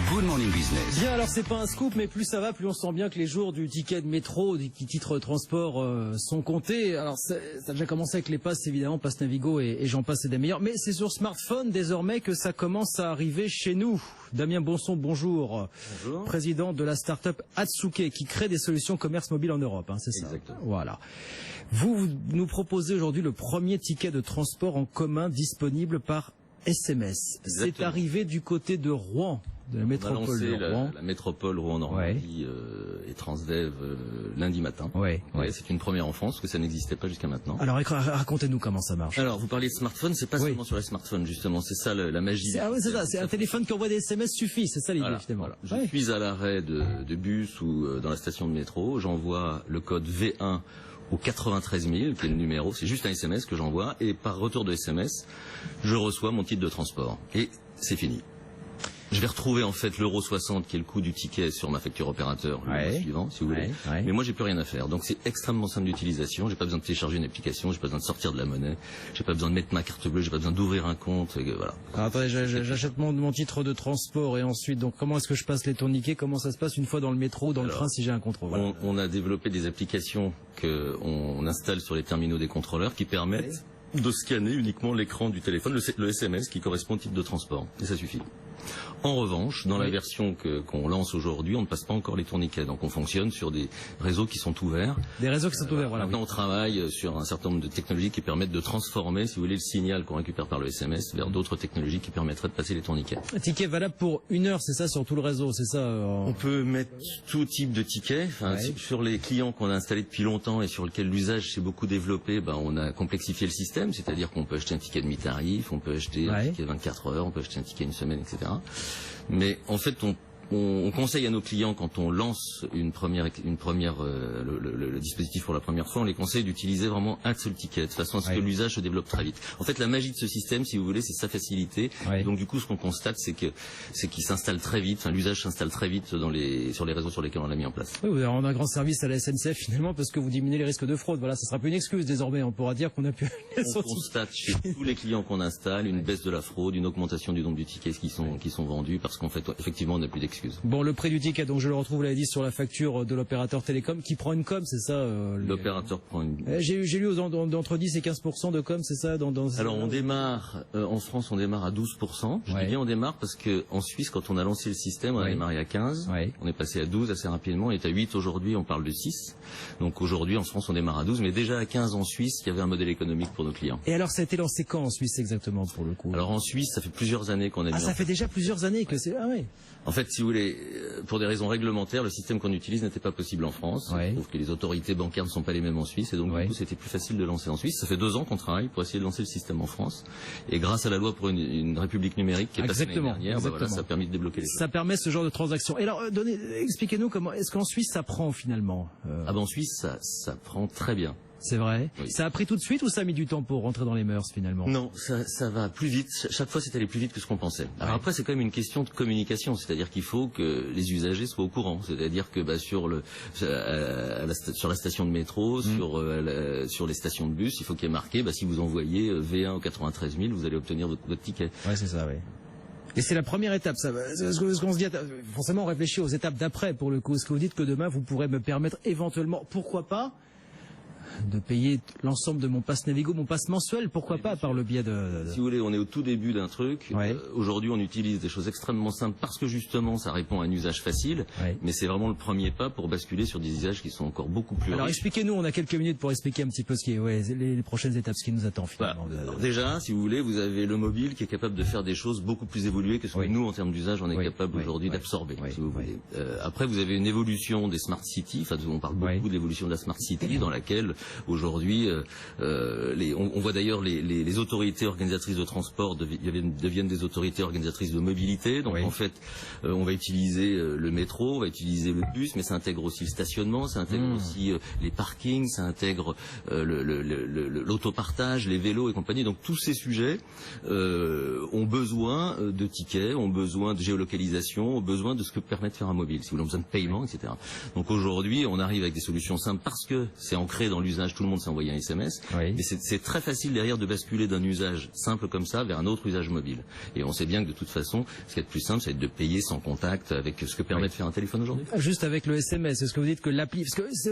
Good Morning Business. Bien, alors c'est pas un scoop, mais plus ça va, plus on sent bien que les jours du ticket de métro, du titre de transport sont comptés. Alors ça a déjà commencé avec les passes, évidemment, Pass Navigo et j'en passe, c'est des meilleurs. Mais c'est sur smartphone désormais que ça commence à arriver chez nous. Damien Bonson, bonjour. Bonjour. Président de la start-up Atsuke qui crée des solutions commerce mobile en Europe, hein, c'est ça? Exactement. Voilà. Vous nous proposez aujourd'hui le premier ticket de transport en commun disponible par SMS. Exactement. C'est arrivé du côté de Rouen. De la métropole de Rouen. La métropole Rouen-Normandie et Transdev lundi matin. Ouais. C'est une première en France, parce que ça n'existait pas jusqu'à maintenant. Alors racontez-nous comment ça marche. Alors, vous parliez de smartphone, c'est pas seulement sur les smartphones, justement, c'est ça la magie. Ah oui, c'est ça, c'est un téléphone qui envoie des SMS suffit, c'est ça l'idée, finalement. Voilà. Je suis à l'arrêt de bus ou dans la station de métro, j'envoie le code V1 au 93 000, qui est le numéro, c'est juste un SMS que j'envoie, et par retour de SMS, je reçois mon titre de transport. Et c'est fini. Je vais retrouver en fait l'euro 60 qui est le coût du ticket sur ma facture opérateur le mois suivant, si vous voulez. Mais moi j'ai plus rien à faire. Donc c'est extrêmement simple d'utilisation. J'ai pas besoin de télécharger une application, j'ai pas besoin de sortir de la monnaie, j'ai pas besoin de mettre ma carte bleue, j'ai pas besoin d'ouvrir un compte. Et voilà. Alors, attendez, j'achète mon titre de transport et ensuite donc comment est-ce que je passe les tourniquets? Comment ça se passe une fois dans le métro ou dans le train si j'ai un contrôle? Voilà. On a développé des applications qu'on installe sur les terminaux des contrôleurs qui permettent de scanner uniquement l'écran du téléphone, le SMS qui correspond au titre de transport. Et ça suffit. En revanche, dans la version qu'on lance aujourd'hui, on ne passe pas encore les tourniquets. Donc on fonctionne sur des réseaux qui sont ouverts. Des réseaux qui sont ouverts, voilà. Maintenant, on travaille sur un certain nombre de technologies qui permettent de transformer, si vous voulez, le signal qu'on récupère par le SMS vers d'autres technologies qui permettraient de passer les tourniquets. Un ticket valable pour 1 heure, c'est ça, sur tout le réseau, c'est ça On peut mettre tout type de tickets. Enfin, sur les clients qu'on a installés depuis longtemps et sur lesquels l'usage s'est beaucoup développé, on a complexifié le système. C'est-à-dire qu'on peut acheter un ticket demi-tarif, on peut acheter un ticket de 24 heures, on peut acheter un ticket une semaine, etc. Mais en fait, on conseille à nos clients quand on lance le dispositif pour la première fois, on les conseille d'utiliser vraiment un seul ticket de façon à ce que l'usage se développe très vite. En fait, la magie de ce système, si vous voulez, c'est sa facilité. Donc du coup, ce qu'on constate, c'est qu'il s'installe très vite. Enfin, l'usage s'installe très vite sur les réseaux sur lesquels on l'a mis en place. Oui, vous avez rendu un grand service à la SNCF finalement parce que vous diminuez les risques de fraude. Voilà, ce sera plus une excuse désormais. On pourra dire qu'on a pu. On constate chez tous les clients qu'on installe une baisse de la fraude, une augmentation du nombre de tickets qui sont vendus parce qu'en fait, effectivement, on n'a plus d'excuses. Bon, le prix du ticket, donc je le retrouve, vous l'avez dit, sur la facture de l'opérateur télécom, qui prend une com, c'est ça L'opérateur prend une... J'ai lu d'entre 10 et 15% de com, c'est ça Alors on démarre, en France on démarre à 12%. Je dis bien on démarre parce que en Suisse, quand on a lancé le système, on a démarré à 15. On est passé à 12 assez rapidement, on est à 8 aujourd'hui, on parle de 6. Donc aujourd'hui en France on démarre à 12, mais déjà à 15 en Suisse, il y avait un modèle économique pour nos clients. Et alors ça a été lancé quand en Suisse exactement pour le coup? Alors en Suisse, ça fait plusieurs années qu'on a mis ça fait déjà plusieurs années que c'est... Ah ouais. En fait, si vous voulez, pour des raisons réglementaires, le système qu'on utilise n'était pas possible en France. Je trouve que les autorités bancaires ne sont pas les mêmes en Suisse, et donc du coup, c'était plus facile de lancer en Suisse. Ça fait 2 ans qu'on travaille pour essayer de lancer le système en France, et grâce à la loi pour une république numérique qui est passée l'année dernière, ça a permis de débloquer les choses. Ça permet ce genre de transaction. Et alors, expliquez-nous comment est-ce qu'en Suisse ça prend finalement en Suisse, ça prend très bien. C'est vrai. Ça a pris tout de suite ou ça a mis du temps pour rentrer dans les mœurs finalement? Non, ça va plus vite. Chaque fois, c'est allé plus vite que ce qu'on pensait. Alors après, c'est quand même une question de communication, c'est-à-dire qu'il faut que les usagers soient au courant. C'est-à-dire que sur la station de métro, sur les stations de bus, il faut qu'il y ait marqué si vous envoyez V1 au 93 000, vous allez obtenir votre ticket. Ouais, c'est ça, oui. Et c'est la première étape, ça. Ce qu'on se dit, forcément, on réfléchit aux étapes d'après pour le coup. Est-ce que vous dites que demain, vous pourrez me permettre éventuellement, pourquoi pas, de payer l'ensemble de mon pass Navigo, mon pass mensuel, pourquoi pas, par le biais de... Si vous voulez, on est au tout début d'un truc. Aujourd'hui, on utilise des choses extrêmement simples parce que justement, ça répond à un usage facile. Mais c'est vraiment le premier pas pour basculer sur des usages qui sont encore beaucoup plus riches. Alors expliquez-nous, on a quelques minutes pour expliquer un petit peu ce qui est, les prochaines étapes, ce qui nous attend finalement. Déjà, si vous voulez, vous avez le mobile qui est capable de faire des choses beaucoup plus évoluées que ce que nous, en termes d'usage, on est capable aujourd'hui d'absorber, si vous voulez. Après, vous avez une évolution des smart cities. Enfin, on parle beaucoup de l'évolution de la smart city, dans laquelle aujourd'hui, on voit d'ailleurs les autorités organisatrices de transport deviennent des autorités organisatrices de mobilité. Donc en fait, on va utiliser le métro, on va utiliser le bus, mais ça intègre aussi le stationnement, ça intègre aussi les parkings, ça intègre l'autopartage, les vélos et compagnie. Donc tous ces sujets ont besoin de tickets, ont besoin de géolocalisation, ont besoin de ce que permet de faire un mobile, si vous voulez, ont besoin de paiement, etc. Donc aujourd'hui, on arrive avec des solutions simples parce que c'est ancré dans l'usage, tout le monde s'est envoyé un SMS. Mais c'est très facile derrière de basculer d'un usage simple comme ça vers un autre usage mobile. Et on sait bien que de toute façon, ce qui est le plus simple, c'est de payer sans contact avec ce que permet de faire un téléphone aujourd'hui. Juste avec le SMS, est-ce que vous dites que l'appli...